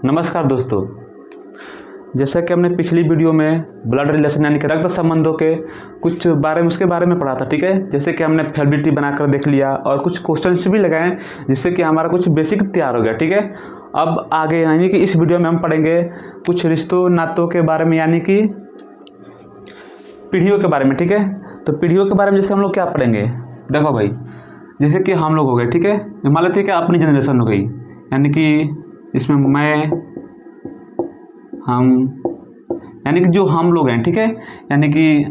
नमस्कार दोस्तों, जैसा कि हमने पिछली वीडियो में ब्लड रिलेशन यानी कि रक्त संबंधों के कुछ उसके बारे में पढ़ा था। ठीक है, जैसे कि हमने फैमिलिटी बनाकर देख लिया और कुछ क्वेश्चंस भी लगाए जिससे कि हमारा कुछ बेसिक तैयार हो गया। ठीक है, अब आगे यानी कि इस वीडियो में हम पढ़ेंगे कुछ रिश्तों नातों के बारे में यानी कि पीढ़ियों के बारे में। ठीक है, तो पीढ़ियों के बारे में जैसे हम लोग क्या पढ़ेंगे, देखो भाई, जैसे कि हम लोग हो गए। ठीक है, मान लेते हैं कि अपनी जनरेशन हो गई, यानी कि इसमें मैं, हम, यानी कि जो हम लोग हैं। ठीक है, यानी कि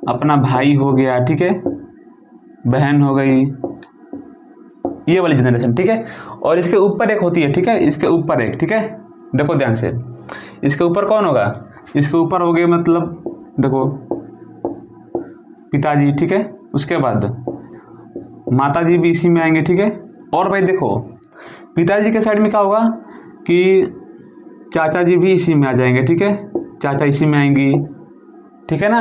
अपना भाई हो गया, ठीक है, बहन हो गई, ये वाली जनरेशन। ठीक है, और इसके ऊपर एक होती है। ठीक है, इसके ऊपर एक, ठीक है, देखो ध्यान से, इसके ऊपर कौन होगा, इसके ऊपर हो गए मतलब देखो पिताजी। ठीक है, उसके बाद माताजी भी इसी में आएंगे। ठीक है, और भाई देखो पिताजी के साइड में क्या होगा कि चाचा जी भी इसी में आ जाएंगे। ठीक है, चाचा इसी में आएंगी, ठीक है ना,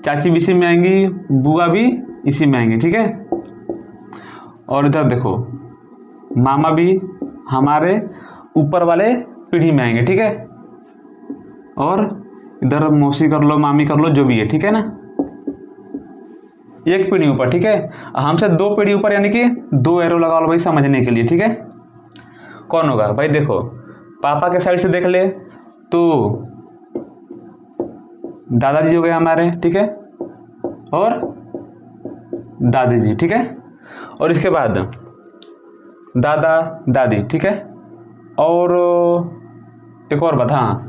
चाची भी इसी में आएंगी, बुआ भी इसी में आएंगे। ठीक है, और इधर देखो मामा भी हमारे ऊपर वाले पीढ़ी में आएंगे। ठीक है, और इधर मौसी कर लो, मामी कर लो, जो भी है। ठीक है ना, एक पीढ़ी ऊपर। ठीक है, हमसे दो पीढ़ी ऊपर, यानी कि दो एरो लगा लो भाई समझने के लिए। ठीक है, कौन होगा भाई, देखो पापा के साइड से देख ले तो दादाजी हो गए हमारे। ठीक है, और दादी जी। ठीक है, और इसके बाद दादा दादी। ठीक है, और एक और बात, हाँ,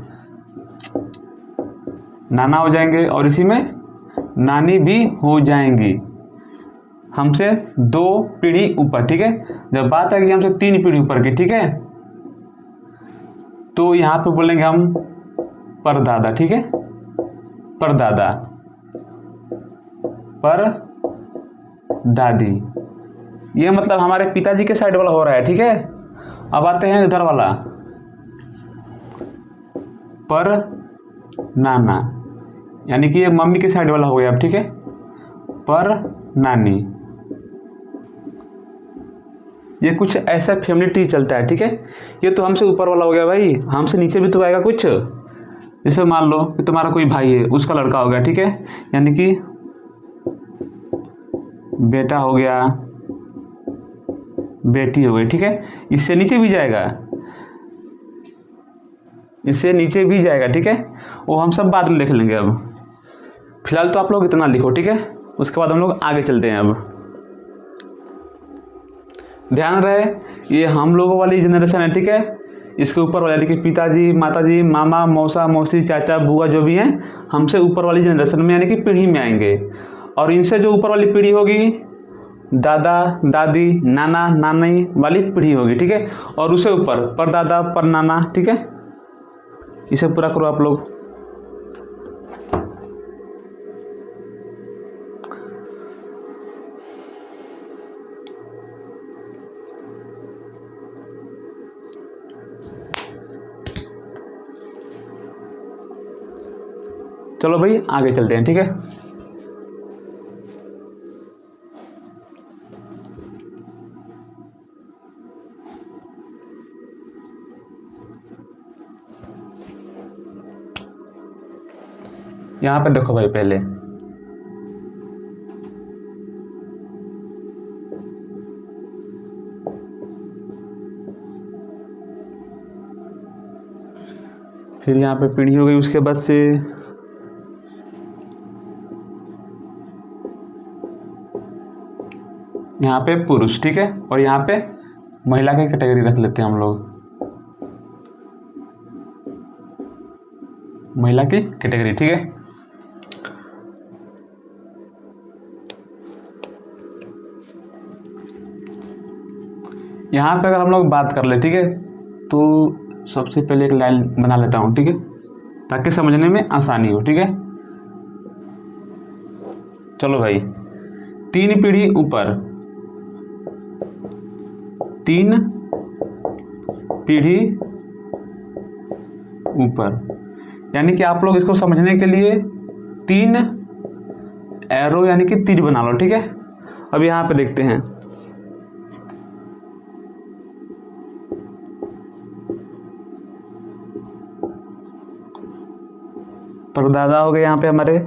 नाना हो जाएंगे, और इसी में नानी भी हो जाएंगी, हमसे दो पीढ़ी ऊपर। ठीक है, जब बात है कि हमसे तीन पीढ़ी ऊपर की, ठीक है, तो यहाँ पे बोलेंगे हम परदादा। ठीक है, परदादा, पर दादी, ये मतलब हमारे पिताजी के साइड वाला हो रहा है। ठीक है, अब आते हैं इधर वाला, पर नाना, यानी कि ये मम्मी के साइड वाला हो गया अब। ठीक है, पर नानी, ये कुछ ऐसा फैमिली ट्री चलता है। ठीक है, ये तो हमसे ऊपर वाला हो गया भाई, हमसे नीचे भी तो आएगा कुछ। जैसे मान लो कि तुम्हारा कोई भाई है, उसका लड़का हो गया। ठीक है, यानी कि बेटा हो गया, बेटी हो गई। ठीक है, इससे नीचे भी जाएगा, इससे नीचे भी जाएगा। ठीक है, वो हम सब बाद में देख लेंगे। अब फिलहाल तो आप लोग इतना लिखो। ठीक है, उसके बाद हम लोग आगे चलते हैं। अब ध्यान रहे, ये हम लोगों वाली जनरेशन है। ठीक है, इसके ऊपर वाले यानी कि पिताजी, माताजी, मामा, मौसा, मौसी, चाचा, बुआ, जो भी हैं, हमसे ऊपर वाली जनरेशन में यानी कि पीढ़ी में आएंगे। और इनसे जो ऊपर वाली पीढ़ी होगी, दादा दादी, नाना नानी वाली पीढ़ी होगी। ठीक है, और उससे ऊपर परदादा, परनाना। ठीक है, इसे पूरा करो आप लोग। चलो भाई आगे चलते हैं। ठीक है, यहाँ पे देखो भाई, पहले फिर यहाँ पे पीढ़ी हो गई, उसके बाद से यहाँ पे पुरुष। ठीक है, और यहाँ पे महिला की कैटेगरी रख लेते हैं हम लोग, महिला की कैटेगरी। ठीक है, यहाँ पे अगर हम लोग बात कर ले, ठीक है, तो सबसे पहले एक लाइन बना लेता हूँ। ठीक है, ताकि समझने में आसानी हो। ठीक है, चलो भाई, तीन पीढ़ी ऊपर, तीन पीढ़ी ऊपर, यानी कि आप लोग इसको समझने के लिए तीन एरो यानी कि तीर बना लो। ठीक है, अब यहाँ पे देखते हैं, परदादा हो गए यहाँ पे हमारे,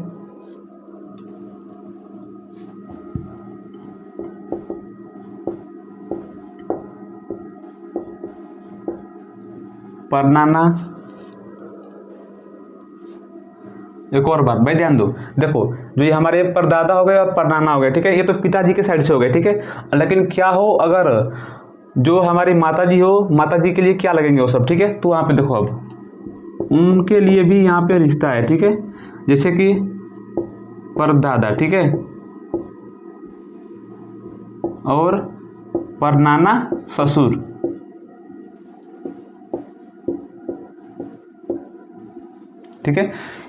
परनाना। एक और बात भाई ध्यान दो, देखो जो ये हमारे परदादा हो गए और परनाना हो गए, ठीक है, ये तो पिताजी के साइड से हो गए, ठीक है। लेकिन क्या हो अगर जो हमारी माताजी हो, माताजी के लिए क्या लगेंगे वो सब, ठीक है। तो वहाँ पे देखो अब उनके लिए भी यहाँ पे रिश्ता है, ठीक है। जैसे कि परदादा, ठीक है, और परनाना ससुर, ठीक है।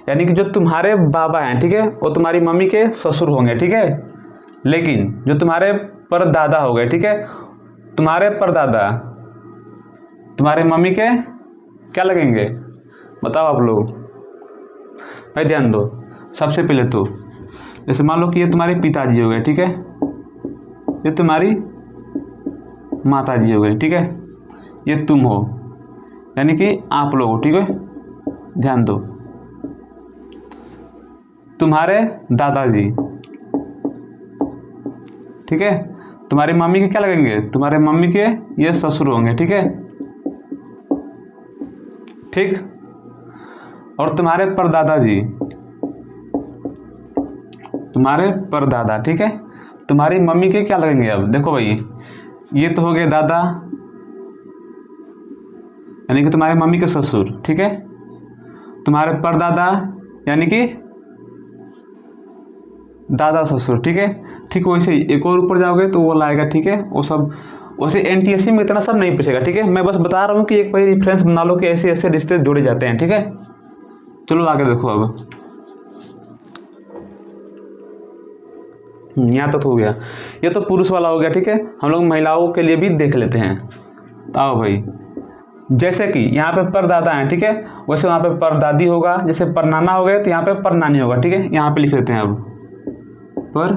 यानी कि जो तुम्हारे बाबा हैं, ठीक है, वो तुम्हारी मम्मी के ससुर होंगे, ठीक है। लेकिन जो तुम्हारे परदादा हो गए, ठीक है, तुम्हारे परदादा तुम्हारे मम्मी के क्या लगेंगे, बताओ आप लोग। भाई ध्यान दो, सबसे पहले तो जैसे मान लो कि ये तुम्हारे पिताजी हो गए, ठीक है, ये तुम्हारी माताजी हो गई, ठीक है, ये तुम हो, यानी कि आप लोग हो, ठीक है। ध्यान दो, तुम्हारे दादाजी, ठीक है, तुम्हारी मम्मी के क्या लगेंगे, तुम्हारे मम्मी के ये ससुर होंगे, ठीक है, ठीक। और तुम्हारे परदादा जी, तुम्हारे परदादा, ठीक है, तुम्हारी मम्मी के क्या लगेंगे। अब देखो भाई, ये तो हो गए दादा, यानी कि तुम्हारी मम्मी के ससुर, ठीक है। तुम्हारे परदादा यानी कि दादा ससुर, ठीक है। ठीक वैसे ही एक और ऊपर जाओगे तो वो लाएगा, ठीक है। वो सब वैसे एनटीएससी में इतना सब नहीं पूछेगा, ठीक है। मैं बस बता रहा हूँ कि एक भाई रेफरेंस बना लो कि ऐसे ऐसे रिश्ते जोड़े जाते हैं, ठीक है। चलो आगे देखो अब, यहाँ तक हो गया। ये तो पुरुष वाला हो गया, ठीक है। हम लोग महिलाओं के लिए भी देख लेते हैं। आओ भाई, जैसे कि यहाँ पे परदादा हैं, ठीक है, वैसे वहाँ पे परदादी होगा। जैसे परनाना हो गए तो यहाँ पे परनानी होगा, ठीक है। यहाँ पे लिख लेते हैं अब पर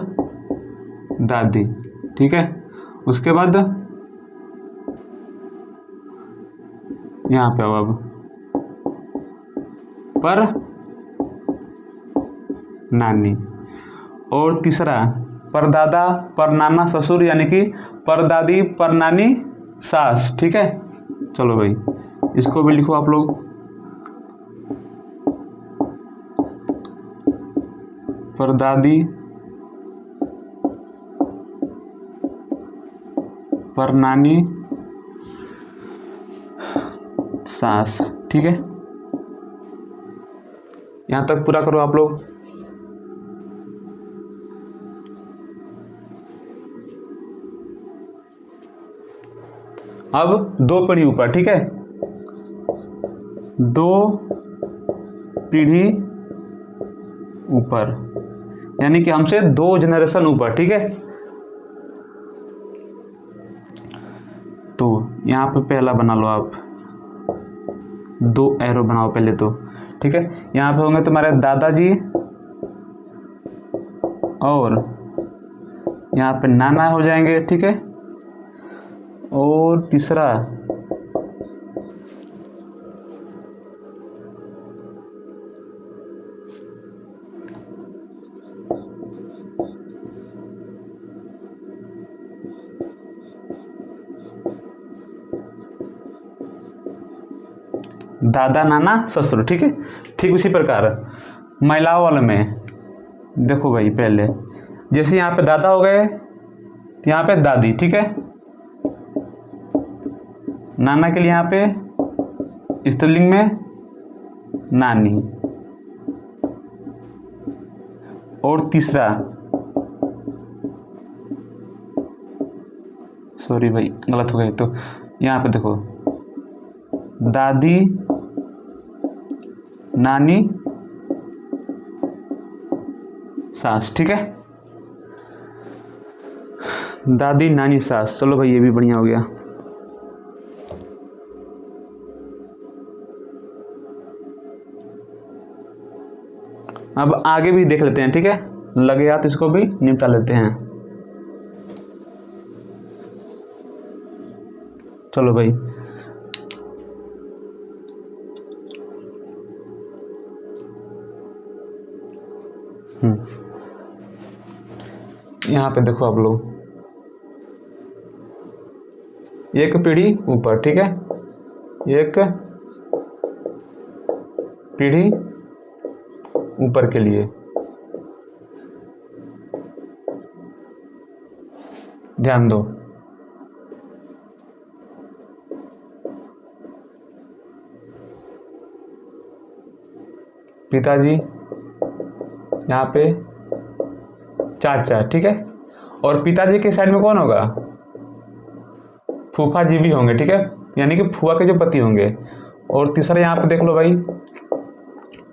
दादी, ठीक है। उसके बाद यहाँ पे आओ अब पर नानी। और तीसरा परदादा परनाना ससुर, यानी कि परदादी परनानी सास, ठीक है। चलो भाई इसको भी लिखो आप लोग, परदादी परनानी सास, ठीक है। यहाँ तक पूरा करो आप लोग। अब दो पीढ़ी ऊपर, ठीक है, दो पीढ़ी ऊपर, यानी कि हमसे 2 जनरेशन ऊपर, ठीक है। तो यहाँ पे पहला बना लो आप, 2 एरो बनाओ पहले तो, ठीक है। यहाँ पे होंगे तुम्हारे दादाजी और यहाँ पे नाना हो जाएंगे, ठीक है। और तीसरा दादा नाना ससुर, ठीक है। ठीक उसी प्रकार महिलाओं वाले में देखो भाई, पहले जैसे यहाँ पे दादा हो गए तो यहाँ पे दादी, ठीक है। नाना के लिए यहाँ पे स्त्रीलिंग में नानी। और तीसरा, सॉरी भाई गलत हो गई, तो यहाँ पे देखो दादी नानी सास, ठीक है। दादी नानी सास, चलो भाई ये भी बढ़िया हो गया। अब आगे भी देख लेते हैं, ठीक है। लगे हाथ इसको भी निपटा लेते हैं। चलो भाई, यहाँ पे देखो आप लोग, एक पीढ़ी ऊपर, ठीक है, एक पीढ़ी ऊपर के लिए ध्यान दो। पिताजी, यहाँ पे चाचा, ठीक है, और पिताजी के साइड में कौन होगा, फूफा जी भी होंगे, ठीक है, यानी कि फूफा के जो पति होंगे। और तीसरा यहाँ पे देख लो भाई,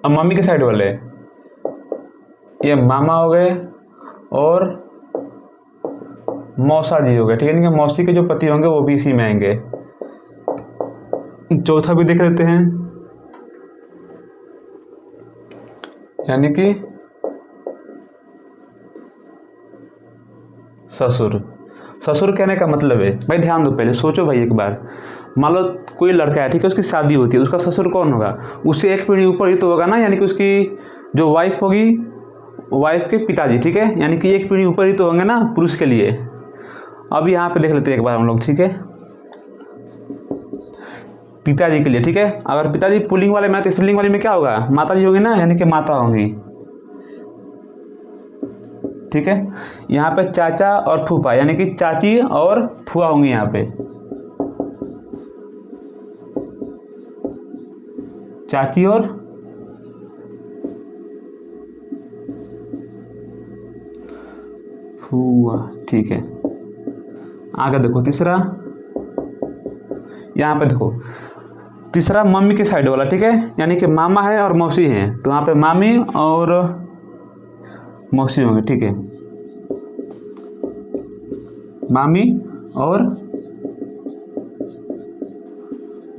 अब मम्मी के साइड वाले ये मामा हो गए और मौसा जी हो गए, ठीक है, यानी कि मौसी के जो पति होंगे वो भी इसी में आएंगे। चौथा भी देख लेते हैं, यानी कि ससुर। ससुर कहने का मतलब है भाई, ध्यान दो, पहले सोचो भाई एक बार, मान लो कोई लड़का है, ठीक है, उसकी शादी होती है, उसका ससुर कौन होगा, उससे एक पीढ़ी ऊपर ही तो होगा ना, यानी कि उसकी जो वाइफ होगी, वाइफ के पिताजी, ठीक है, यानी कि एक पीढ़ी ऊपर ही तो होंगे ना पुरुष के लिए। अब यहाँ पे देख लेते हैं एक बार हम लोग, ठीक है, पिताजी के लिए, ठीक है, अगर पिताजी पुल्लिंग वाले में तो स्त्रीलिंग वाले में क्या होगा, माता जी होगी ना, यानी कि माता होंगी, ठीक है। यहाँ पे चाचा और फूफा, यानी कि चाची और फूफा होंगी यहाँ पे, चाची और फूफा, ठीक है। आगे देखो तीसरा, यहाँ पे देखो तीसरा मम्मी के साइड वाला, ठीक है, यानी कि मामा है और मौसी हैं, तो यहाँ पे मामी और मौसी होंगे, ठीक है, मामी और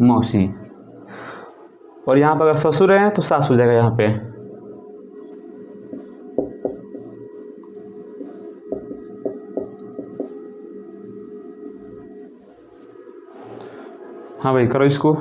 मौसी। और यहाँ पर अगर ससुर हैं तो सास हो जाएगा यहाँ पे। हाँ भाई करो इसको।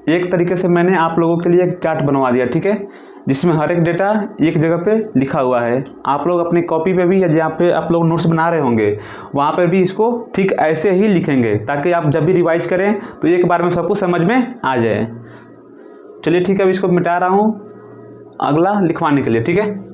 एक तरीके से मैंने आप लोगों के लिए एक चार्ट बनवा दिया, ठीक है, जिसमें हर एक डेटा एक जगह पे लिखा हुआ है। आप लोग अपनी कॉपी पे भी, या जहाँ पे आप लोग नोट्स बना रहे होंगे वहाँ पे भी इसको ठीक ऐसे ही लिखेंगे, ताकि आप जब भी रिवाइज करें तो एक बार में सब कुछ समझ में आ जाए। चलिए ठीक है, अब इसको मिटा रहा हूँ अगला लिखवाने के लिए, ठीक है।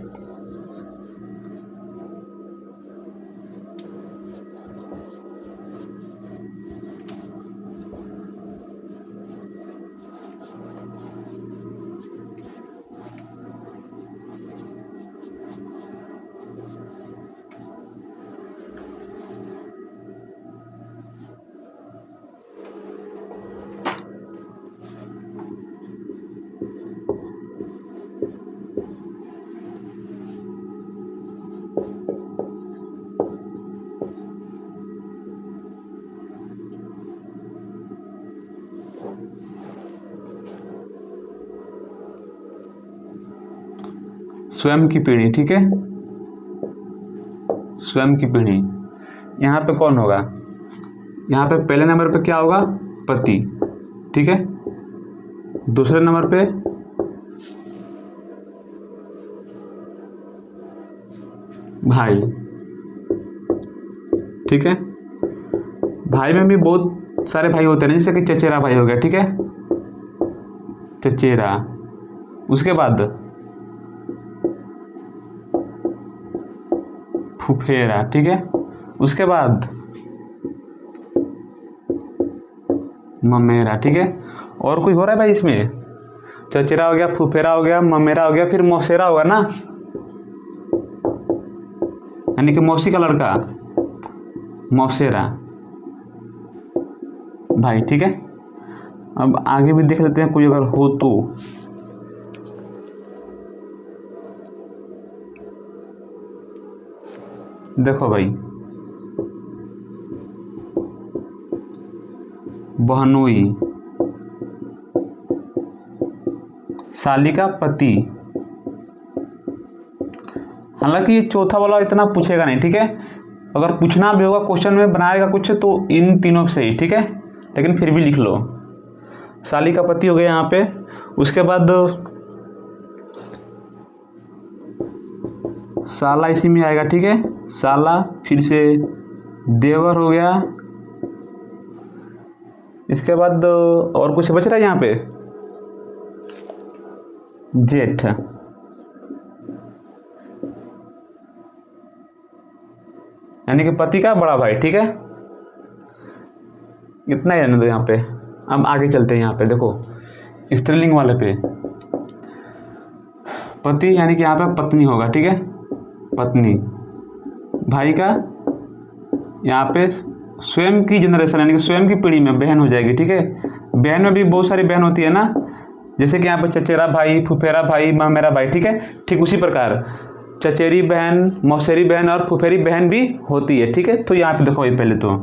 स्वयं की पीढ़ी, ठीक है, स्वयं की पीढ़ी। यहाँ पे कौन होगा, यहाँ पे पहले नंबर पे क्या होगा, पति, ठीक है, दूसरे नंबर पे भाई, ठीक है, भाई में भी बहुत सारे भाई होते हैं, जैसे कि चचेरा भाई हो गया, ठीक है, चचेरा। उसके बाद फुफेरा, ठीक है, उसके बाद ममेरा, ठीक है। और कोई हो रहा है भाई इसमें, चचेरा हो गया, फुफेरा हो गया, ममेरा हो गया, फिर मौसेरा होगा ना, यानी कि मौसी का लड़का, मौसेरा भाई, ठीक है। अब आगे भी देख लेते हैं कोई अगर हो तो। देखो भाई, बहनोई, साली का पति, हालांकि ये चौथा वाला इतना पूछेगा नहीं, ठीक है। अगर पूछना भी होगा क्वेश्चन में बनाएगा कुछ तो इन तीनों से ही, ठीक है, लेकिन फिर भी लिख लो। साली का पति हो गया यहाँ पे। उसके बाद साला इसी में आएगा, ठीक है, साला। फिर से देवर हो गया। इसके बाद और कुछ बच रहा है यहाँ पे, जेठ। यानी कि पति का बड़ा भाई, ठीक है। इतना ही रहने दो यहाँ पे। अब आगे चलते हैं यहाँ पे, देखो स्त्रीलिंग वाले पे। पति यानी कि यहाँ पे पत्नी होगा, ठीक है, पत्नी। भाई का यहाँ पे स्वयं की जनरेशन यानी कि स्वयं की पीढ़ी में बहन हो जाएगी, ठीक है। बहन में भी बहुत सारी बहन होती है ना, जैसे कि यहाँ पे चचेरा भाई, फुफेरा भाई, मेरा भाई, ठीक है। ठीक उसी प्रकार चचेरी बहन, मौसेरी बहन और फुफेरी बहन भी होती है, ठीक है। तो यहाँ पे देखो, ये पहले तो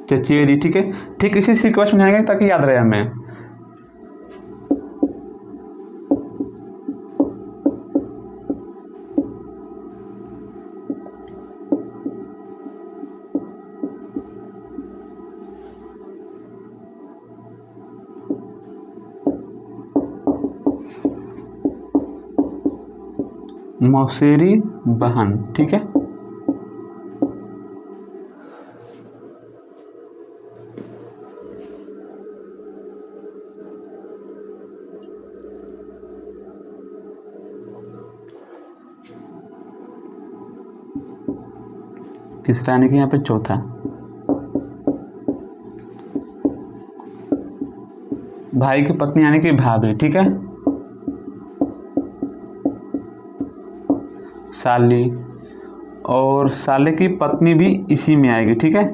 चचेरी, ठीक है। ठीक इसी सीक्वेंस में आएंगे ताकि याद रहे हमें। मौसेरी बहन, ठीक है। तीसरा यानी कि यहाँ पे चौथा भाई की पत्नी यानी कि भाभी, ठीक है, साली। और साले की पत्नी भी इसी में आएगी, ठीक है,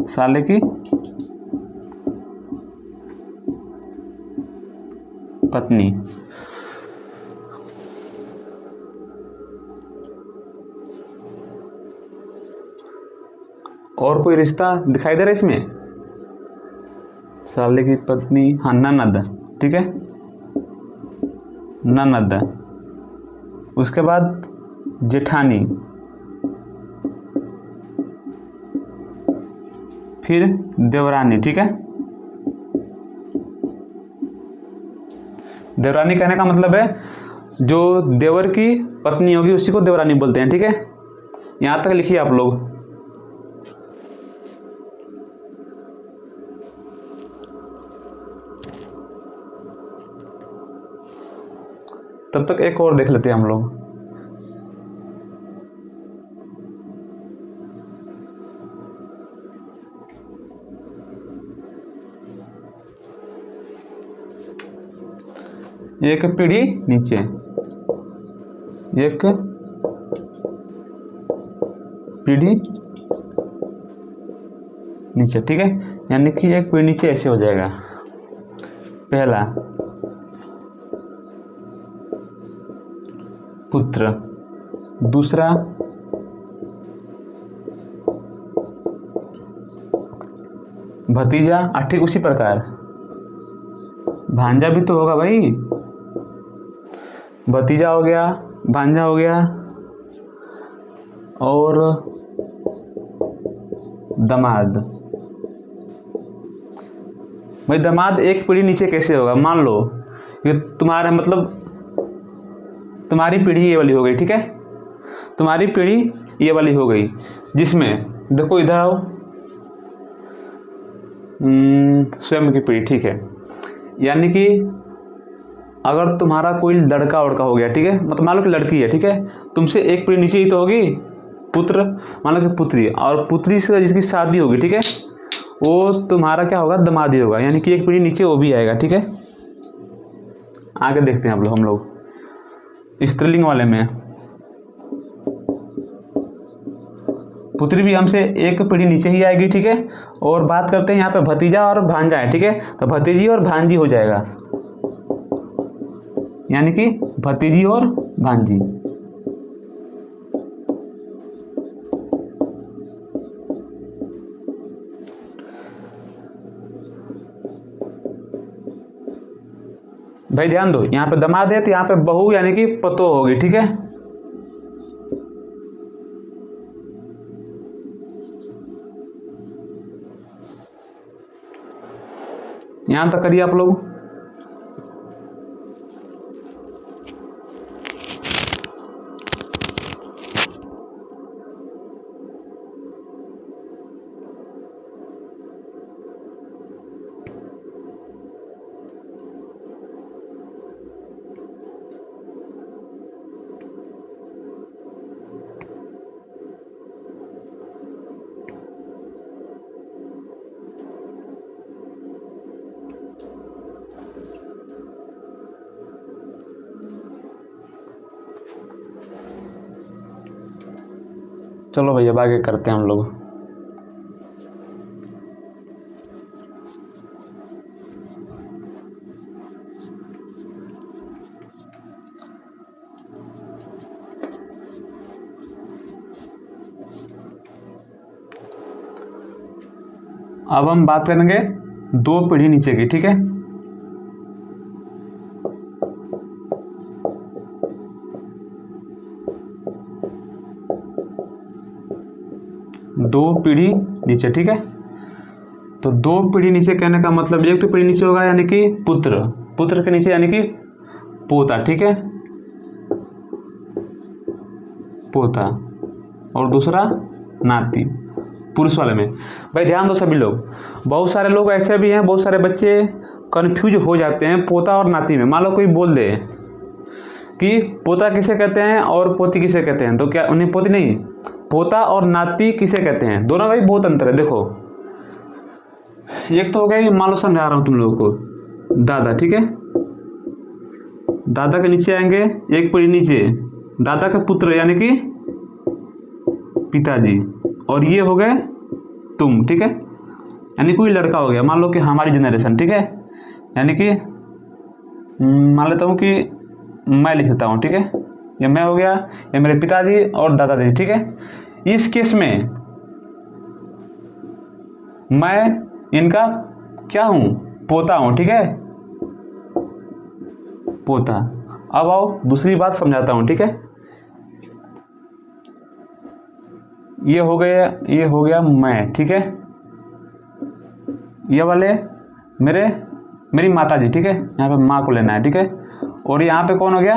साले की पत्नी। और कोई रिश्ता दिखाई दे रहा है इसमें? साले की पत्नी, हाँ, ननद, ठीक है, ननद। उसके बाद जेठानी, फिर देवरानी, ठीक है। देवरानी कहने का मतलब है जो देवर की पत्नी होगी उसी को देवरानी बोलते हैं, ठीक है। यहाँ तक लिखिए आप लोग। तब तक एक और देख लेते हैं हम लोग। एक पीढ़ी नीचे, एक पीढ़ी नीचे, ठीक है। यानी कि एक पीढ़ी नीचे ऐसे हो जाएगा। पहला पुत्र, दूसरा भतीजा, ठीक उसी प्रकार भांजा भी तो होगा भाई। भतीजा हो गया, भांजा हो गया, और दामाद। भाई दामाद एक पीढ़ी नीचे कैसे होगा? मान लो ये तुम्हारा मतलब तुम्हारी पीढ़ी ये वाली हो गई, ठीक है, तुम्हारी पीढ़ी ये वाली हो गई, जिसमें देखो इधर आओ, स्वयं की पीढ़ी, ठीक है। यानी कि अगर तुम्हारा कोई लड़का वड़का हो गया, ठीक है, मतलब मान लो कि लड़की है, ठीक है, तुमसे एक पीढ़ी नीचे ही तो होगी पुत्र, मान लो कि पुत्री, और पुत्री से जिसकी शादी होगी, ठीक है, वो तुम्हारा क्या होगा? दामाद ही होगा। यानी कि एक पीढ़ी नीचे वो भी आएगा, ठीक है। आगे देखते हैं हम लोग स्त्रीलिंग वाले में। पुत्री भी हमसे एक पीढ़ी नीचे ही आएगी, ठीक है। और बात करते हैं यहाँ पे भतीजा और भांजा है, ठीक है, तो भतीजी और भांजी हो जाएगा, यानी कि भतीजी और भांजी। भाई ध्यान दो, यहाँ पे दामाद है तो यहाँ पे बहू यानी कि पतो होगी, ठीक है। यहाँ तक करिए आप लोग। चलो भैया अब आगे करते हैं हम लोग। अब हम बात करेंगे 2 पीढ़ी नीचे की, ठीक है। दो पीढ़ी नीचे, ठीक है। तो 2 पीढ़ी नीचे कहने का मतलब, एक तो पीढ़ी नीचे होगा यानी कि पुत्र, पुत्र के नीचे यानी कि पोता, ठीक है, पोता, और दूसरा नाती, पुरुष वाले में। भाई ध्यान दो सभी लोग, बहुत सारे लोग ऐसे भी हैं, बहुत सारे बच्चे कंफ्यूज हो जाते हैं पोता और नाती में। मान लो कोई बोल दे कि पोता किसे कहते हैं और पोती किसे कहते हैं, तो क्या उन्हें पोती नहीं, पोता और नाती किसे कहते हैं, दोनों भाई बहुत अंतर है। देखो एक तो हो गया, मान लो समझा रहा हूँ तुम लोगों को, दादा, ठीक है। दादा के नीचे आएंगे एक पीढ़ी नीचे दादा के पुत्र यानी कि पिताजी, और ये हो गए तुम, ठीक है। यानी कोई लड़का हो गया, मान लो कि हमारी जनरेशन, ठीक है। यानी कि मान लेता हूँ कि मैं लिख देता हूँ, ठीक है। ये मैं हो गया, ये मेरे पिताजी और दादाजी, ठीक है। इस केस में मैं इनका क्या हूँ, पोता हूँ, ठीक है, पोता। अब आओ दूसरी बात समझाता हूँ, ठीक है। ये हो गया मैं, ठीक है। ये वाले मेरी माता जी, ठीक है, यहाँ पे माँ को लेना है, ठीक है। और यहाँ पे कौन हो गया,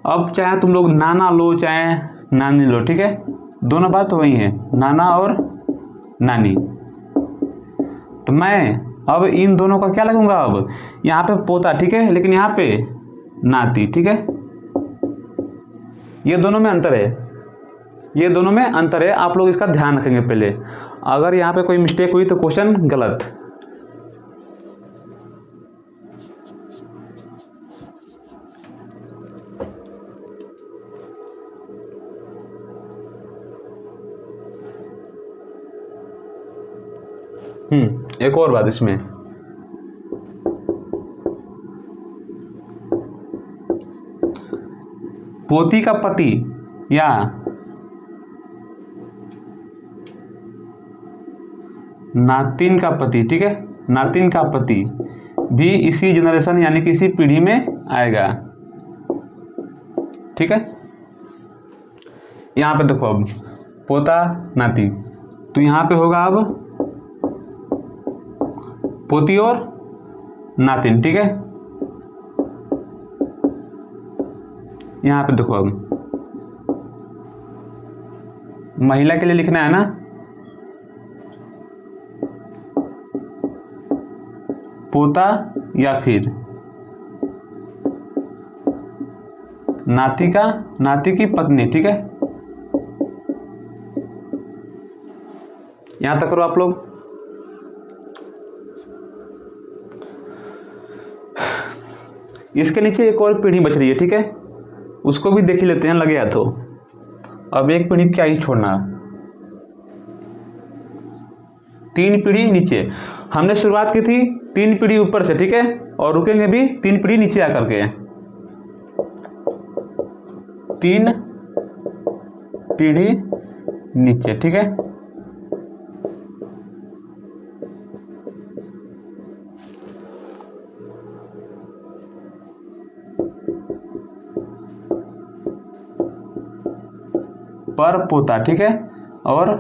अब चाहे तुम लोग नाना लो चाहे नानी लो, ठीक है, दोनों बात तो वही है, नाना और नानी। तो मैं अब इन दोनों का क्या लगूंगा, अब यहाँ पे पोता, ठीक है, लेकिन यहाँ पे नाती, ठीक है। ये दोनों में अंतर है, ये दोनों में अंतर है, आप लोग इसका ध्यान रखेंगे पहले। अगर यहाँ पे कोई मिस्टेक हुई तो क्वेश्चन गलत। एक और बात इसमें, पोती का पति या नातिन का पति, ठीक है, नातिन का पति भी इसी जनरेशन यानी कि इसी पीढ़ी में आएगा, ठीक है। यहाँ पे देखो अब पोता नाती, तो यहाँ पे होगा अब पोती और नातिन, ठीक है। यहाँ पे देखो अब महिला के लिए लिखना है ना, पोता या फिर नाती की पत्नी, ठीक है। यहाँ तक करो आप लोग। इसके नीचे एक और पीढ़ी बच रही है, ठीक है, उसको भी देख ही लेते हैं, लगे हाथों। अब एक पीढ़ी क्या ही छोड़ना, 3 पीढ़ी नीचे। हमने शुरुआत की थी 3 पीढ़ी ऊपर से, ठीक है, और रुकेंगे भी 3 पीढ़ी नीचे आकर के। 3 पीढ़ी नीचे, ठीक है। पर पोता, ठीक है, और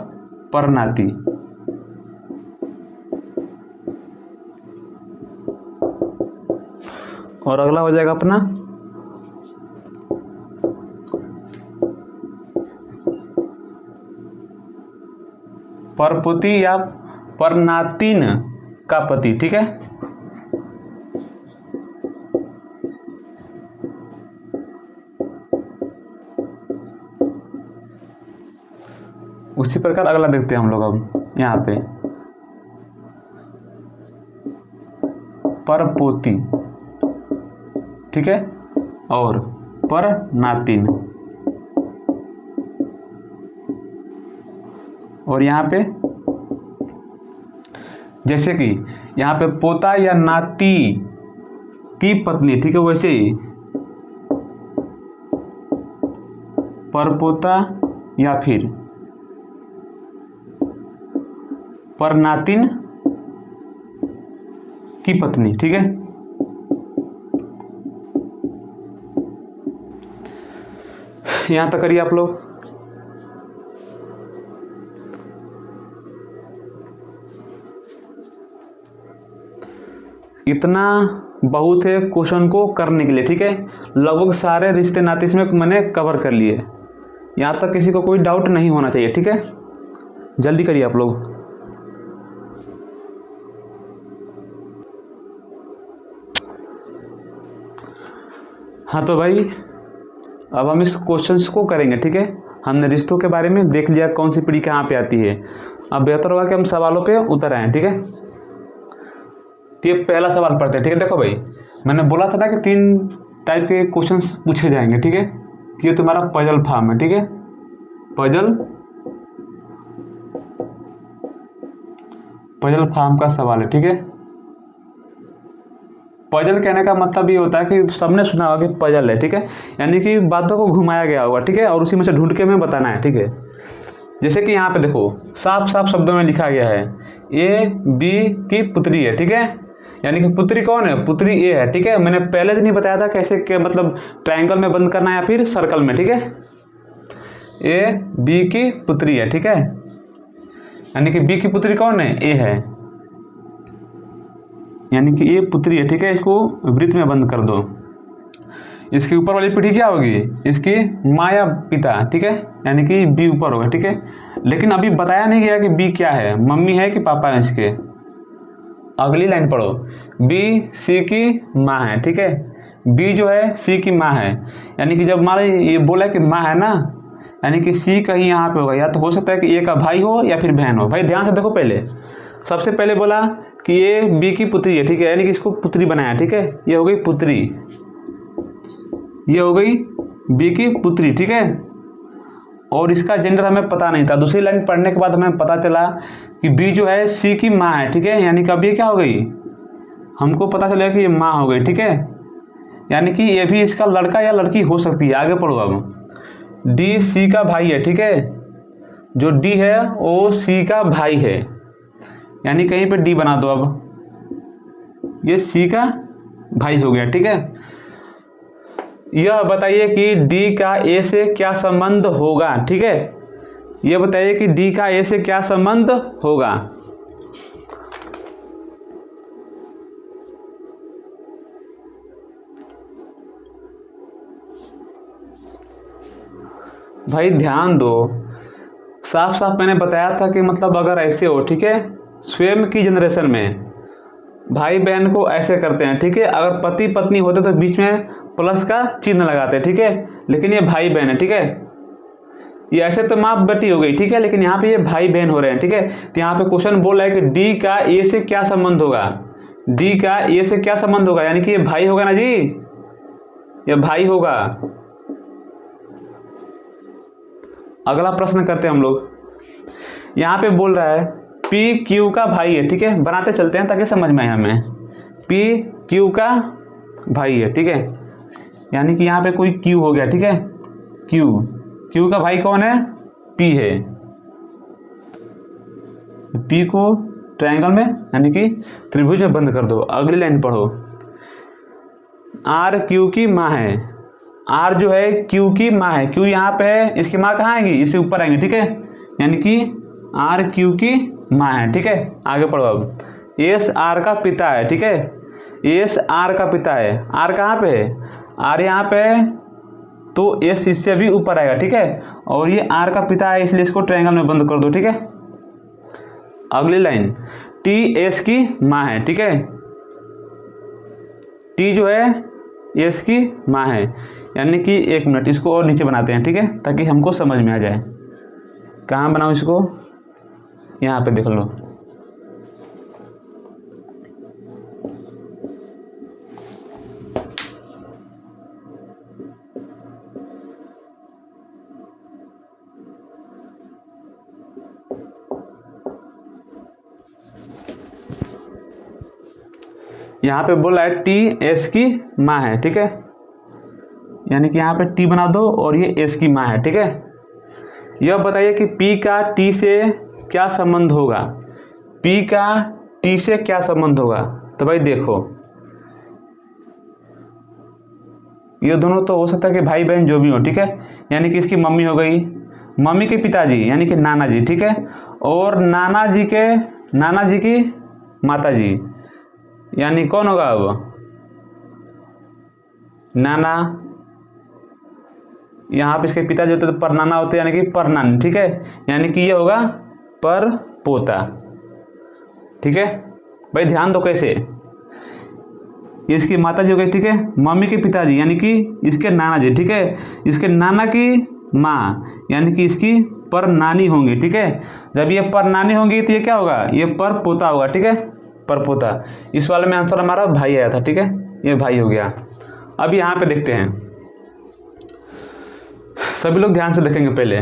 पर नाती। और अगला हो जाएगा अपना परपोती या परनातिन का पति, ठीक है। उसी प्रकार अगला देखते हैं हम लोग अब यहाँ पे परपोती, ठीक है, और परनातिन। और यहाँ पे जैसे कि यहाँ पे पोता या नाती की पत्नी, ठीक है, वैसे ही परपोता या फिर परनातिन की पत्नी, ठीक है। यहाँ तक करिए आप लोग। इतना बहुत है क्वेश्चन को करने के लिए, ठीक है। लगभग सारे रिश्ते नाते इसमें मैंने कवर कर लिए। यहाँ तक किसी को कोई डाउट नहीं होना चाहिए, ठीक है। जल्दी करिए आप लोग। हाँ तो भाई अब हम इस क्वेश्चंस को करेंगे, ठीक है। हमने रिश्तों के बारे में देख लिया, कौन सी पीढ़ी कहाँ पे आती है। अब बेहतर होगा कि हम सवालों पे उतर आएँ, ठीक है। तो ये पहला सवाल पढ़ते हैं, ठीक है। देखो भाई, मैंने बोला था ना कि 3 टाइप के क्वेश्चंस पूछे जाएंगे, ठीक है। तो ये तुम्हारा पजल फॉर्म है, ठीक है। पजल फॉर्म का सवाल है, ठीक है। पजल कहने का मतलब ये होता है कि सबने सुना होगा कि पजल है, ठीक है, यानी कि बातों को घुमाया गया होगा, ठीक है, और उसी में से ढूंढ के हमें बताना है, ठीक है। जैसे कि यहाँ पे देखो साफ साफ शब्दों में लिखा गया है ए बी की पुत्री है, ठीक है। यानी कि पुत्री कौन है? पुत्री ए है, ठीक है। मैंने पहले दिन ही बताया था कैसे के मतलब ट्रायंगल में बंद करना है या फिर सर्कल में, ठीक है। ए बी की पुत्री है, ठीक है। यानी कि बी की पुत्री कौन है? ए है, यानी कि ये पुत्री है, ठीक है। इसको वृत्त में बंद कर दो। इसके ऊपर वाली पीढ़ी क्या होगी? इसकी माँ या पिता, ठीक है, यानी कि बी ऊपर होगा, ठीक है। लेकिन अभी बताया नहीं गया कि बी क्या है, मम्मी है कि पापा है इसके। अगली लाइन पढ़ो, बी सी की माँ है, ठीक है। बी जो है सी की माँ है, यानी कि जब हमारे ये बोला कि माँ है ना, यानी कि सी कहीं यहाँ पे होगा, या तो हो सकता है कि ए का भाई हो या फिर बहन हो। भाई ध्यान से देखो, पहले सबसे पहले बोला कि ये बी की पुत्री है, ठीक है, यानी कि इसको पुत्री बनाया, ठीक है। ये हो गई पुत्री, ये हो गई बी की पुत्री, ठीक है। और इसका जेंडर हमें पता नहीं था। दूसरी लाइन पढ़ने के बाद हमें पता चला कि बी जो है सी की माँ है, ठीक है। यानी कि अब ये क्या हो गई, हमको पता चला कि ये माँ हो गई, ठीक है। यानी कि ये भी इसका लड़का या लड़की हो सकती है। आगे पढ़ो अब, डी सी का भाई है, ठीक है। जो डी है वो सी का भाई है, यानी कहीं पे डी बना दो। अब ये सी का भाई हो गया, ठीक है। यह बताइए कि डी का ए से क्या संबंध होगा, ठीक है। यह बताइए कि डी का ए से क्या संबंध होगा। भाई ध्यान दो, साफ साफ मैंने बताया था कि मतलब अगर ऐसे हो, ठीक है, स्वयं की जनरेशन में भाई बहन को ऐसे करते हैं, ठीक है। अगर पति पत्नी होते तो बीच में प्लस का चिन्ह लगाते हैं, ठीक है। लेकिन ये भाई बहन है, ठीक है। ये ऐसे तो माँ बेटी हो गई, ठीक है, लेकिन यहाँ पे ये भाई बहन हो रहे हैं, ठीक है। तो यहाँ पे क्वेश्चन बोल रहा है कि डी का ए से क्या संबंध होगा। डी का ए से क्या संबंध होगा, यानी कि ये भाई होगा ना जी, ये भाई होगा। अगला प्रश्न करते हैं हम लोग। यहाँ पे बोल रहा है पी क्यू का भाई है, ठीक है। बनाते चलते हैं ताकि समझ में आए हमें। पी क्यू का भाई है, ठीक है, यानी कि यहाँ पे कोई क्यू हो गया, ठीक है। क्यू का भाई कौन है? पी है। पी को ट्रायंगल में यानी कि त्रिभुज में बंद कर दो। अगली लाइन पढ़ो, आर क्यू की माँ है, आर जो है क्यू की माँ है, क्यू यहाँ पे है, इसकी माँ कहाँ आएगी, इससे ऊपर आएंगे, ठीक है, यानी कि आर क्यू की माँ है, ठीक है। आगे पढ़ो अब। एस आर का पिता है, ठीक है, एस आर का पिता है, आर कहाँ पे है, आर यहाँ पे है, तो एस इससे भी ऊपर आएगा, ठीक है, और ये आर का पिता है इसलिए इसको ट्रायंगल में बंद कर दो, ठीक है। अगली लाइन, टी एस की माँ है, ठीक है, टी जो है एस की माँ है, यानी कि 1 मिनट इसको और नीचे बनाते हैं, ठीक है, ताकि हमको समझ में आ जाए। कहाँ बनाओ इसको, यहाँ पे देख लो। यहाँ पे बोल रहा है टी एस की माँ है, ठीक है, यानी कि यहाँ पे टी बना दो और ये एस की माँ है, ठीक है। यह बताइए कि पी का टी से क्या संबंध होगा, पी का टी से क्या संबंध होगा। तो भाई देखो, ये दोनों तो हो सकता है कि भाई बहन जो भी हो, ठीक है, यानी कि इसकी मम्मी हो गई, मम्मी के पिताजी यानी कि नाना जी, ठीक है, और नाना जी की माता जी, यानी कौन होगा अब, नाना, यहाँ पे इसके पिताजी होते तो परनाना होते, यानी कि परनानी, ठीक है, यानी कि ये होगा पर पोता, ठीक है। भाई ध्यान दो कैसे, इसकी माता जी हो गई, ठीक है, मम्मी के पिताजी यानी कि इसके नाना जी, ठीक है, इसके नाना की माँ यानी कि इसकी पर नानी होंगी, ठीक है। जब ये पर नानी होंगी तो ये क्या होगा, ये पर पोता होगा, ठीक है, पर पोता। इस वाले में आंसर हमारा भाई आया था, ठीक है, ये भाई हो गया। अब यहाँ पे देखते हैं, सभी लोग ध्यान से देखेंगे। पहले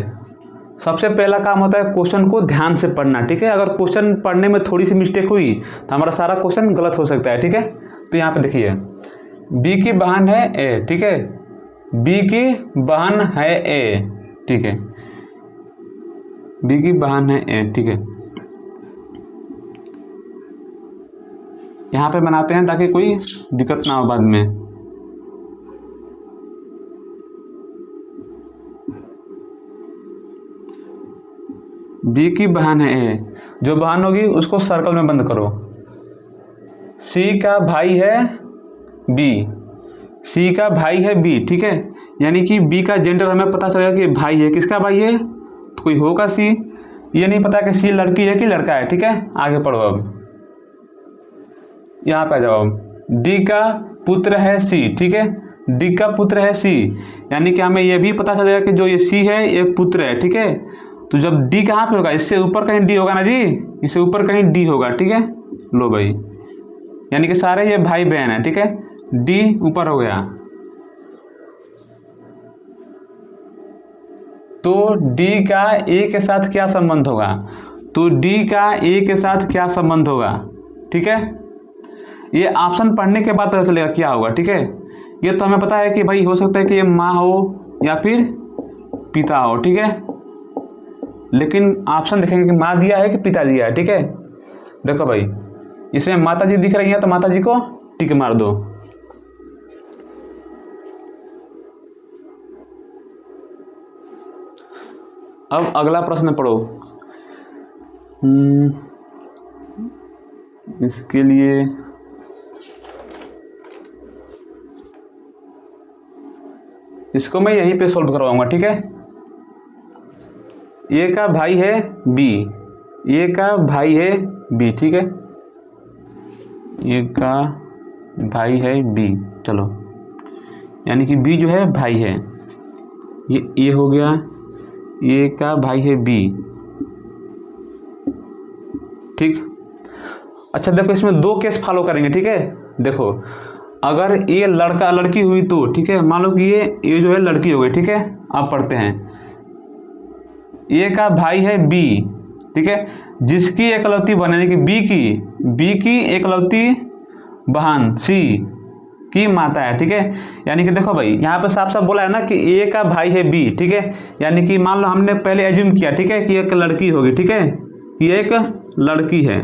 सबसे पहला काम होता है क्वेश्चन को ध्यान से पढ़ना, ठीक है। अगर क्वेश्चन पढ़ने में थोड़ी सी मिस्टेक हुई तो हमारा सारा क्वेश्चन गलत हो सकता है, ठीक है। तो यहाँ पे देखिए, बी की बहन है ए, ठीक है, बी की बहन है ए, ठीक है, बी की बहन है ए, ठीक है। यहाँ पे बनाते हैं ताकि कोई दिक्कत ना हो बाद में। बी की बहन है ए, जो बहन होगी उसको सर्कल में बंद करो। सी का भाई है बी, सी का भाई है बी, ठीक है, यानी कि बी का जेंडर हमें पता चलेगा कि भाई है, किसका भाई है, तो कोई होगा सी, ये नहीं पता कि सी लड़की है कि लड़का है, ठीक है। आगे पढ़ो अब, यहाँ पे आ जाओ। डी का पुत्र है सी, ठीक है, डी का पुत्र है सी, यानी कि हमें यह भी पता चलेगा कि जो ये सी है ये पुत्र है, ठीक है। तो जब डी कहाँ पे होगा, इससे ऊपर कहीं डी होगा ना जी, इससे ऊपर कहीं डी होगा, ठीक है। लो भाई, यानी कि सारे ये भाई बहन है, ठीक है, डी ऊपर हो गया। तो डी का ए के साथ क्या संबंध होगा, तो डी का ए के साथ क्या संबंध होगा, ठीक है। ये ऑप्शन पढ़ने के बाद पता चलेगा क्या होगा, ठीक है। ये तो हमें पता है कि भाई हो सकता है कि ये माँ हो या फिर पिता हो, ठीक है, लेकिन ऑप्शन देखेंगे कि माँ दिया है कि पिता दिया है, ठीक है। देखो भाई, इसमें माता जी दिख रही है तो माता जी को टिक मार दो। अब अगला प्रश्न पढ़ो। इसके लिए इसको मैं यहीं पे सॉल्व करवाऊंगा, ठीक है। ए का भाई है बी, ए का भाई है बी, ठीक है, ए का भाई है बी, चलो, यानी कि बी जो है भाई है, ये ए हो गया, ए का भाई है बी, ठीक। अच्छा देखो, इसमें 2 केस फॉलो करेंगे, ठीक है। देखो, अगर ये लड़का लड़की हुई तो, ठीक है, मान लो कि ये जो है लड़की हो गई, ठीक है। अब पढ़ते हैं, ए का भाई है बी, ठीक है, जिसकी एकलौती बहन यानी कि बी की एकलौती बहन सी की माता है, ठीक है। यानी कि देखो भाई, यहाँ पे साफ साफ बोला है ना कि ए का भाई है बी, ठीक है, यानी कि मान लो हमने पहले एज्यूम किया, ठीक है, कि एक लड़की होगी, ठीक है, कि एक लड़की है,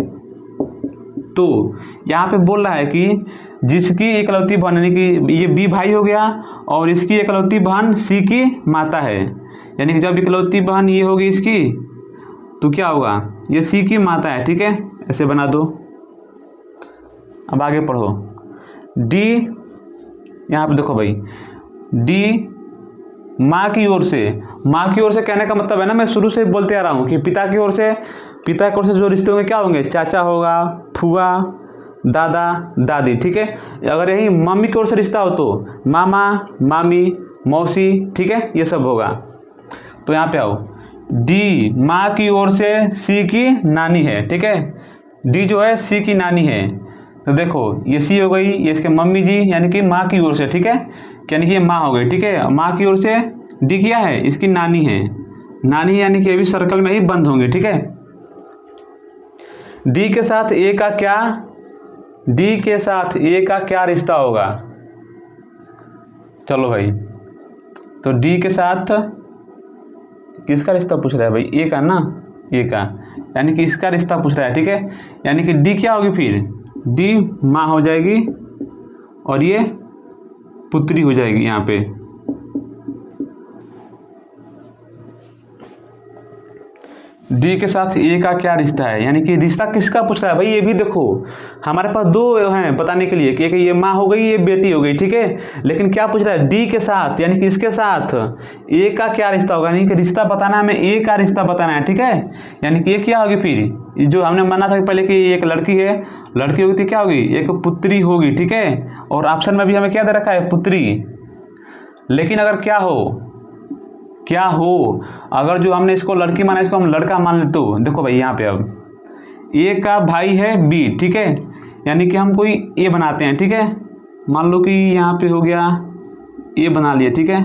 तो यहाँ पे बोल रहा है कि जिसकी एकलौती बहन, यानी कि ये बी भाई हो गया और इसकी एकलौती बहन सी की माता है, यानी कि जब एकलौती बहन ये होगी इसकी तो क्या होगा, ये सी की माता है। ठीक है, ऐसे बना दो। अब आगे पढ़ो। डी, यहाँ पे देखो भाई, डी माँ की ओर से, माँ की ओर से कहने का मतलब है ना, मैं शुरू से बोलते आ रहा हूँ कि पिता की ओर से जो रिश्ते होंगे क्या होंगे, चाचा होगा, फूआ, दादा, दादी। ठीक है, अगर यही मम्मी की ओर से रिश्ता हो तो मामा, मामी, मौसी, ठीक है, ये सब होगा। तो यहाँ पे आओ, डी माँ की ओर से सी की नानी है। ठीक है, डी जो है सी की नानी है। तो देखो ये सी हो गई, ये इसके मम्मी जी यानी कि माँ की ओर से। ठीक है, यानी कि ये माँ हो गई। ठीक है, माँ की ओर से डी क्या है, इसकी नानी है। नानी यानी कि अभी सर्कल में ही बंद होंगे। ठीक है, डी के साथ ए का क्या, डी के साथ ए का क्या रिश्ता होगा। चलो भाई, तो डी के साथ किसका रिश्ता पूछ रहा है भाई, ए का ना, ए का, यानी कि इसका रिश्ता पूछ रहा है। ठीक है, यानी कि डी क्या होगी फिर, डी माँ हो जाएगी और ये पुत्री हो जाएगी। यहाँ पे डी के साथ ए का क्या रिश्ता है, यानी कि रिश्ता किसका पूछ रहा है भाई। ये भी देखो हमारे पास दो हैं बताने के लिए कि एक ये माँ हो गई, ये बेटी हो गई। ठीक है, लेकिन क्या पूछ रहा है, डी के साथ, यानी कि इसके साथ ए का क्या रिश्ता होगा, यानी कि रिश्ता बताना है, हमें ए का रिश्ता बताना है। ठीक है, यानी कि ये क्या होगी फिर, जो हमने माना था पहले कि एक लड़की है, लड़की होगी तो क्या होगी, एक पुत्री होगी। ठीक है, और ऑप्शन में भी हमें क्या दे रखा है, पुत्री। लेकिन अगर क्या हो, अगर जो हमने इसको लड़की माना, इसको हम लड़का मान ले, तो देखो भाई यहाँ पे अब ए का भाई है बी। ठीक है, यानी कि हम कोई ए बनाते हैं। ठीक है, मान लो कि यहाँ पे हो गया ए बना लिया। ठीक है,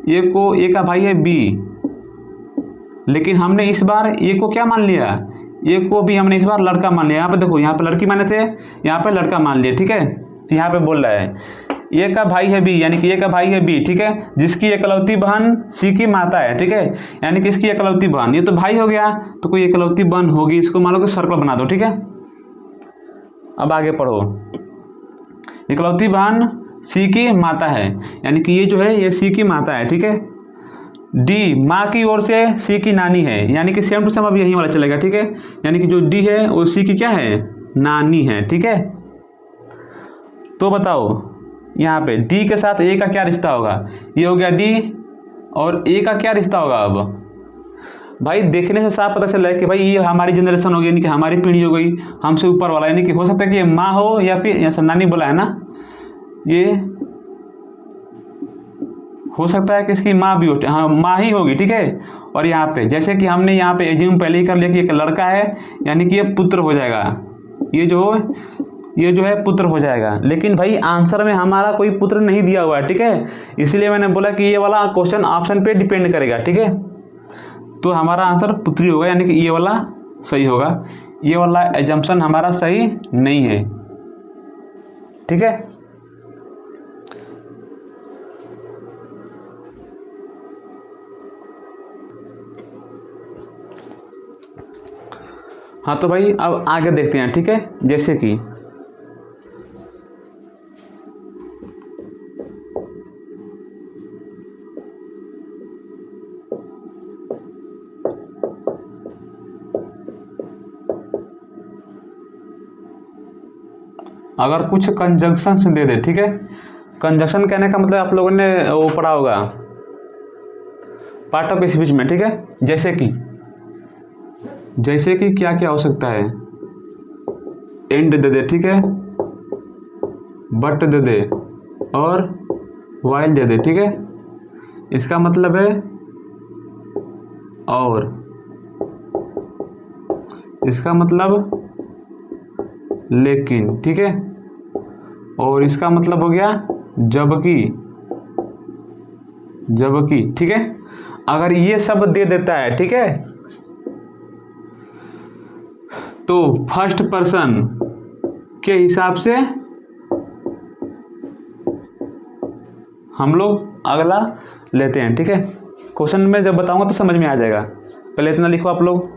ए का भाई है बी, लेकिन हमने इस बार ए को क्या मान लिया, ए को भी हमने इस बार लड़का मान लिया। यहाँ पे देखो, यहाँ पे लड़की माने थे, यहाँ पे लड़का मान लिया। ठीक है, तो यहाँ पे बोल रहा है ए का भाई है बी, यानी कि ए का भाई है बी। ठीक है, जिसकी एकलौती बहन सी की माता है। ठीक है, यानी कि इसकी एकलौती बहन, ये तो भाई हो गया, तो कोई एकलौती बहन होगी, इसको मान लो कि सर्कल बना दो। ठीक है, अब आगे पढ़ो। एकलौती बहन सी की माता है, यानी कि ये जो है ये सी की माता है। ठीक है, डी माँ की ओर से सी की नानी है, यानी कि सेम टू सेम अब यही वाला चलेगा। ठीक है, यानी कि जो डी है वो सी की क्या है, नानी है। ठीक है, तो बताओ यहाँ पे डी के साथ ए का क्या रिश्ता होगा, ये हो गया डी, और ए का क्या रिश्ता होगा। अब भाई देखने से साफ पता चल रहा है कि भाई ये हमारी जनरेशन हो गई, यानी कि हमारी पीढ़ी हो गई, हमसे ऊपर वाला, यानी कि हो सकता है कि ये माँ हो या फिर यहाँ नानी बोला है ना, ये हो सकता है कि इसकी माँ भी हो, हाँ माँ ही होगी। ठीक है, और यहाँ पे जैसे कि हमने यहाँ पे एज्यूम पहले ही कर लिया कि एक लड़का है, यानी कि ये पुत्र हो जाएगा, ये जो है पुत्र हो जाएगा। लेकिन भाई आंसर में हमारा कोई पुत्र नहीं दिया हुआ है। ठीक है, इसीलिए मैंने बोला कि ये वाला क्वेश्चन ऑप्शन पे डिपेंड करेगा। ठीक है, तो हमारा आंसर पुत्री होगा, यानी कि ये वाला सही होगा, ये वाला एजम्पशन हमारा सही नहीं है। ठीक है, हाँ तो भाई अब आगे देखते हैं। ठीक है, जैसे कि अगर कुछ कंजंक्शन दे दे। ठीक है, कंजंक्शन कहने का मतलब आप लोगों ने वो पढ़ा होगा पार्ट ऑफ स्पीच में। ठीक है, जैसे कि क्या क्या हो सकता है, एंड दे दे। ठीक है, बट दे दे और वाइल दे दे। ठीक है, इसका मतलब है और, इसका मतलब लेकिन। ठीक है, और इसका मतलब हो गया जबकि। ठीक है, अगर ये सब दे देता है, ठीक है, तो फर्स्ट पर्सन के हिसाब से हम लोग अगला लेते हैं। ठीक है, क्वेश्चन में जब बताऊंगा तो समझ में आ जाएगा, पहले इतना लिखो आप लोग।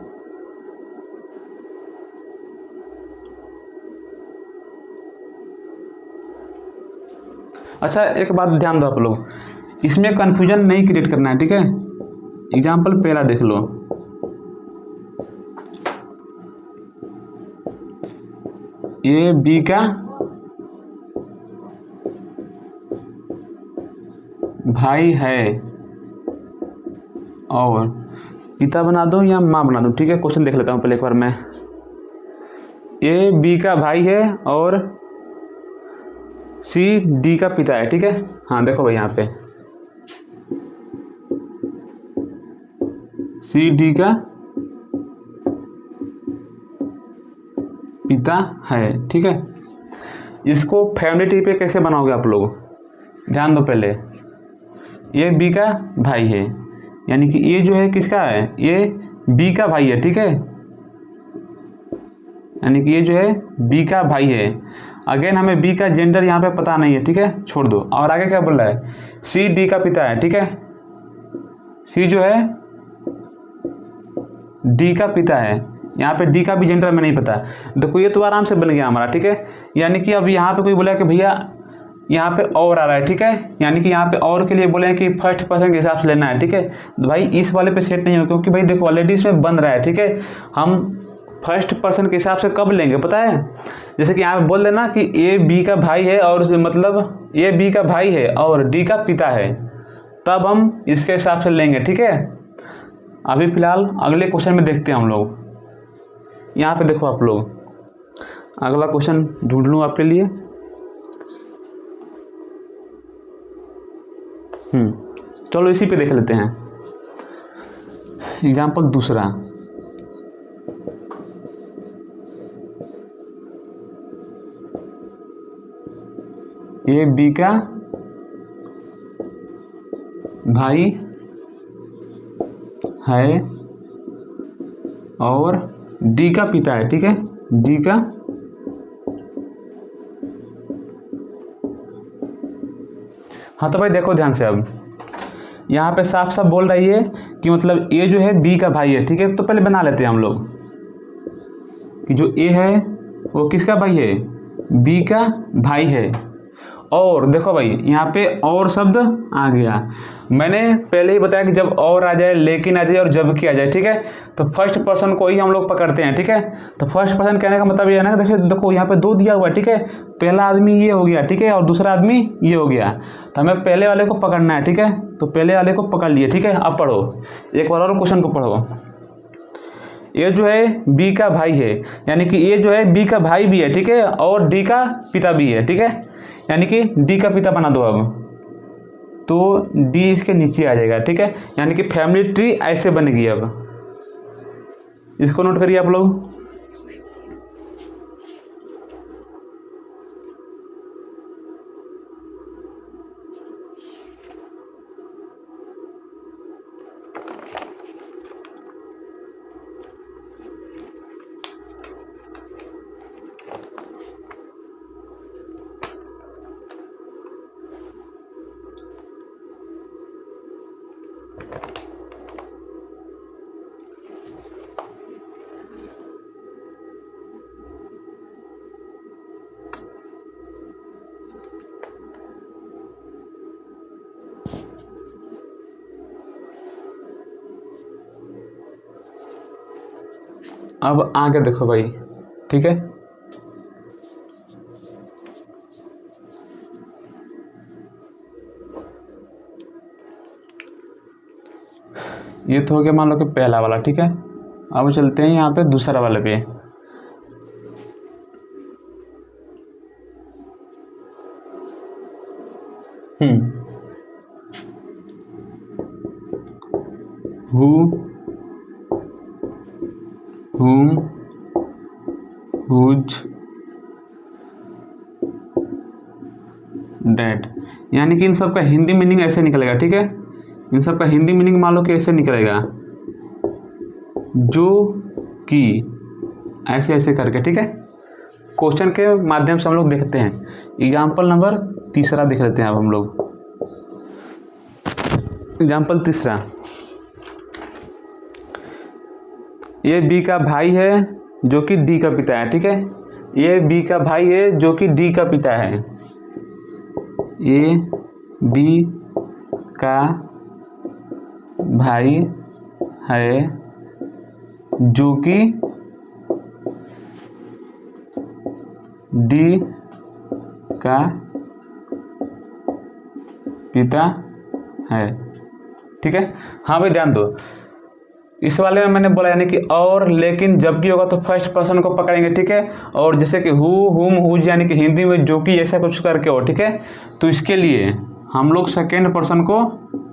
अच्छा एक बात ध्यान दो आप लोग, इसमें कन्फ्यूजन नहीं क्रिएट करना है, ठीक है। एग्जाम्पल पहला देख लो, ये बी का भाई है और पिता बना दूं या माँ बना दूं, ठीक है। क्वेश्चन देख लेता हूँ पहले एक बार मैं। ए बी का भाई है और सी डी का पिता है, ठीक है। हाँ देखो भाई यहाँ पे सी डी का पिता है, ठीक है। इसको फैमिली ट्री पे कैसे बनाओगे आप लोग, ध्यान दो पहले। ये बी का भाई है, यानी कि ये जो है किसका है, ये बी का भाई है, ठीक है। यानी कि ये जो है बी का भाई है। अगेन हमें बी का जेंडर यहाँ पे पता नहीं है, ठीक है, छोड़ दो। और आगे क्या बोल रहा है, सी डी का पिता है, ठीक है। सी जो है डी का पिता है, यहाँ पे डी का भी जेंडर हमें नहीं पता। देखो ये तो आराम से बन गया हमारा, ठीक है। यानी कि अब यहाँ पे कोई बोला कि भैया यहाँ पे और आ रहा है, ठीक है। यानी कि यहाँ पे और के लिए बोले कि फर्स्ट पर्सन के हिसाब से लेना है, ठीक है। तो भाई इस वाले पे सेट नहीं हो, क्योंकि भाई देखो ऑलरेडी इसमें बन रहा है, ठीक है। हम फर्स्ट पर्सन के हिसाब से कब लेंगे पता है, जैसे कि यहाँ पे बोल देना कि ए बी का भाई है और मतलब ए बी का भाई है और डी का पिता है, तब हम इसके हिसाब से लेंगे, ठीक है। अभी फ़िलहाल अगले क्वेश्चन में देखते हैं हम लोग। यहाँ पे देखो आप लोग, अगला क्वेश्चन ढूंढ लूँ आपके लिए। चलो इसी पे देख लेते हैं। एग्जाम्पल दूसरा, ए बी का भाई है और डी का पिता है, ठीक है। डी का हाँ तो भाई देखो ध्यान से, अब यहाँ पे साफ साफ बोल रही है कि मतलब ए जो है बी का भाई है, ठीक है। तो पहले बना लेते हैं हम लोग कि जो ए है वो किसका भाई है, बी का भाई है। और देखो भाई यहाँ पे और शब्द आ गया, मैंने पहले ही बताया कि जब और आ जाए, लेकिन आ जाए और जब की आ जाए, ठीक है, तो फर्स्ट पर्सन को ही हम लोग पकड़ते हैं, ठीक है। तो फर्स्ट पर्सन कहने का मतलब ये है ना, देखो यहाँ पे दो दिया हुआ है, ठीक है। पहला आदमी ये हो गया, ठीक है, और दूसरा आदमी ये हो गया, तो हमें पहले वाले को पकड़ना है, ठीक है। तो पहले वाले को पकड़ लिए, ठीक है। अब पढ़ो, एक बार और क्वेश्चन को पढ़ो। ये जो है बी का भाई है, यानी कि ये जो है बी का भाई भी है, ठीक है, और डी का पिता भी है, ठीक है। यानी कि डी का पिता बना दो अब, तो डी इसके नीचे आ जाएगा, ठीक है। यानी कि फैमिली ट्री ऐसे बनेगी। अब इसको नोट करिए आप लोग। अब आगे देखो भाई, ठीक है। ये तो हो गया मान लो कि पहला वाला, ठीक है। अब चलते हैं यहाँ पे दूसरा वाले पे। who whom whose that, यानी कि इन सब का हिंदी मीनिंग ऐसे निकलेगा, ठीक है। इन सब का हिंदी मीनिंग मान लो कि ऐसे निकलेगा, जो कि ऐसे ऐसे करके, ठीक है। क्वेश्चन के माध्यम से हम लोग देखते हैं। एग्जाम्पल नंबर तीसरा देख लेते हैं अब हम लोग। एग्जाम्पल तीसरा, ये बी का भाई है जो कि डी का पिता है, ठीक है। ये बी का भाई है जो कि डी का पिता है। ए बी का भाई है जो कि डी का पिता है। ठीक है, हाँ भाई ध्यान दो, इस वाले में मैंने बोला यानी कि और लेकिन जबकि होगा तो फर्स्ट पर्सन को पकड़ेंगे। ठीक है, और जैसे कि हु हुम हुज यानी कि हिंदी में जो कि ऐसा कुछ करके हो। ठीक है, तो इसके लिए हम लोग सेकेंड पर्सन को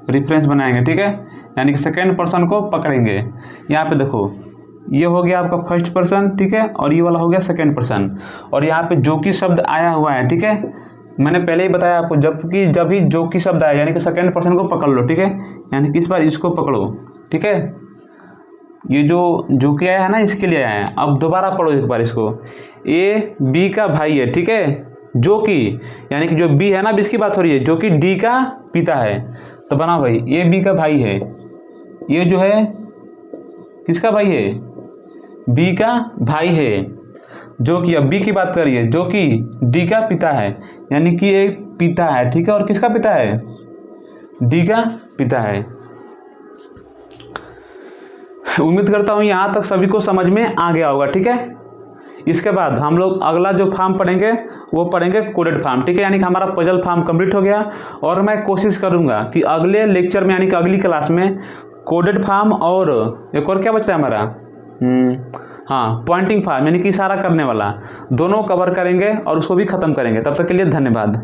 रेफरेंस बनाएंगे। ठीक है, यानी कि सेकेंड पर्सन को पकड़ेंगे। यहाँ पे देखो, ये हो गया आपका फर्स्ट पर्सन। ठीक है, और ये वाला हो गया सेकेंड पर्सन, और यहाँ पे जो कि शब्द आया हुआ है। ठीक है, मैंने पहले ही बताया आपको, जब भी जो कि शब्द आया यानी कि सेकेंड पर्सन को पकड़ लो। ठीक है, यानी कि इस बार इसको पकड़ो। ठीक है, ये जो कि आया है ना, इसके लिए आया है। अब दोबारा पढ़ो एक बार इसको, ए बी का भाई है। ठीक है, जो कि यानी कि जो बी है ना, अब इसकी बात हो रही है, जो कि डी का पिता है। तो बना भाई, ए बी का भाई है, ये जो है किसका भाई है, बी का भाई है, जो कि अब बी की बात करिए, जो कि डी का पिता है, यानी कि एक पिता है। ठीक है, और किसका पिता है, डी का पिता है। उम्मीद करता हूँ यहाँ तक सभी को समझ में आ गया होगा। ठीक है, इसके बाद हम लोग अगला जो फॉर्म पढ़ेंगे वो पढ़ेंगे कोडेड फॉर्म। ठीक है, यानी कि हमारा पजल फॉर्म कंप्लीट हो गया, और मैं कोशिश करूँगा कि अगले लेक्चर में यानी कि अगली क्लास में कोडेड फॉर्म और एक और क्या बच रहा है हमारा, हाँ पॉइंटिंग फॉर्म यानी कि इशारा करने वाला, दोनों कवर करेंगे और उसको भी ख़त्म करेंगे। तब तक के लिए धन्यवाद।